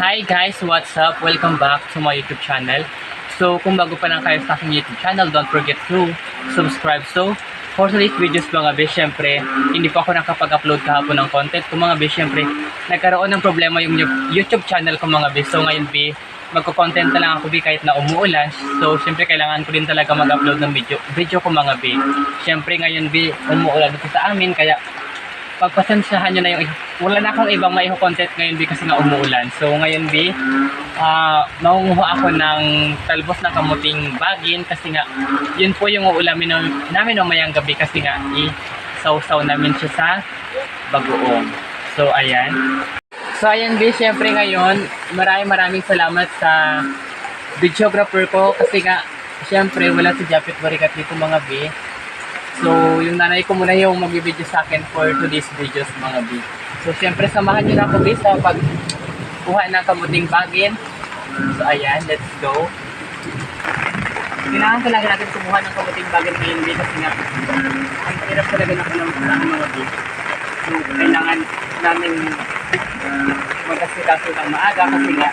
Hi guys, what's up? Welcome back to my YouTube channel. So, kung bago pa lang kayo sa aking YouTube channel, don't forget to subscribe. So, for today's videos mga be, syempre, hindi pa ako nakapag-upload kahapon ng content. Kung mga be, syempre, nagkaroon ng problema yung YouTube channel ko mga be. So, ngayon be, magko-content na lang ako be kahit na umuulan. So, syempre, kailangan ko din talaga mag-upload ng video ko mga be. Syempre, ngayon be, umuulan dito sa amin, kaya pagpasensyahan nyo na yung wala na akong ibang maiho-content ngayon B kasi nga umuulan. So ngayon B, mangunguha ako ng talbos ng kamuting bagin kasi nga yun po yung uulamin namin mamayang gabi kasi nga i-sausaw namin siya sa bagoong. So ayan. So ayan B, syempre ngayon maraming salamat sa videographer ko kasi nga syempre wala si Japit Barikat dito mga B. So, yung nanay ko muna yung mag-video sa akin for today's videos mga B. So, syempre samahan nyo na ako B sa pagkuha ng kamuting bagin. So, ayan, let's go. Kailangan talaga natin kumuha ng kamuting bagin ngayon B kasi nga ang hirap talaga ng panampunan mga B. So, kailangan namin mag-asikaso ng maaga kasi nga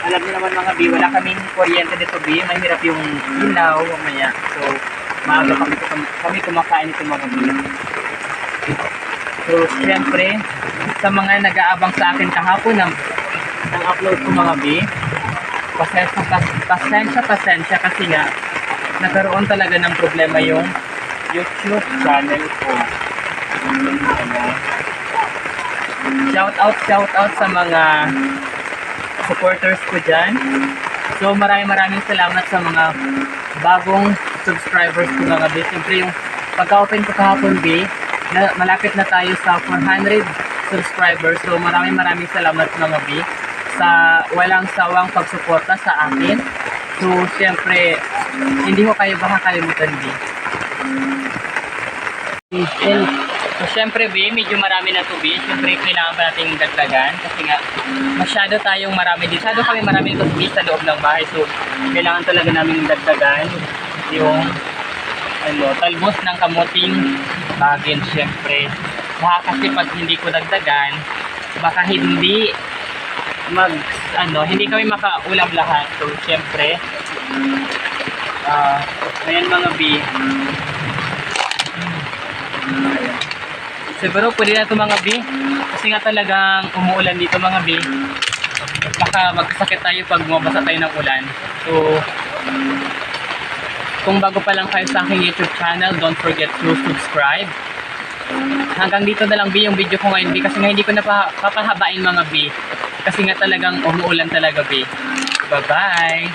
alam niyo naman mga B, wala kaming kuryente dito B. Mahirap yung ilaw mamaya. So, maaga kami kumakain ito mga B. So, siyempre, sa mga nag-aabang sa akin kahapon ng upload ko mga B, pasensya kasi nga, nagkaroon talaga ng problema yung YouTube channel ko. Shout out sa mga supporters ko dyan. So, maraming salamat sa mga bagong subscribers ko mga B. Siyempre yung pagka-open ko kahapon B, malapit na tayo sa 400 subscribers. So maraming salamat mga B sa walang sawang pagsuporta sa akin. So siyempre hindi ko kayo baka kalimutan B. So siyempre B, medyo marami na to B. Siyempre kailangan pa nating dagdagan kasi nga masyado kami marami dito B sa loob ng bahay. So kailangan talaga namin dagdagan yung talbos ng kamuting bagin syempre. Baka kasi pag hindi ko dagdagan, baka hindi kami makaulam lahat. So syempre ayan mga B. Siguro pwede na ito mga B kasi nga talagang umuulan dito mga B. Baka magkasakit tayo pag bumabasa tayo ng ulan. So kung bago pa lang kayo sa aking YouTube channel, don't forget to subscribe. Hanggang dito na lang B yung video ko ngayon B kasi nga hindi ko na papahabain mga B kasi nga talagang umuulan talaga B. Bye bye!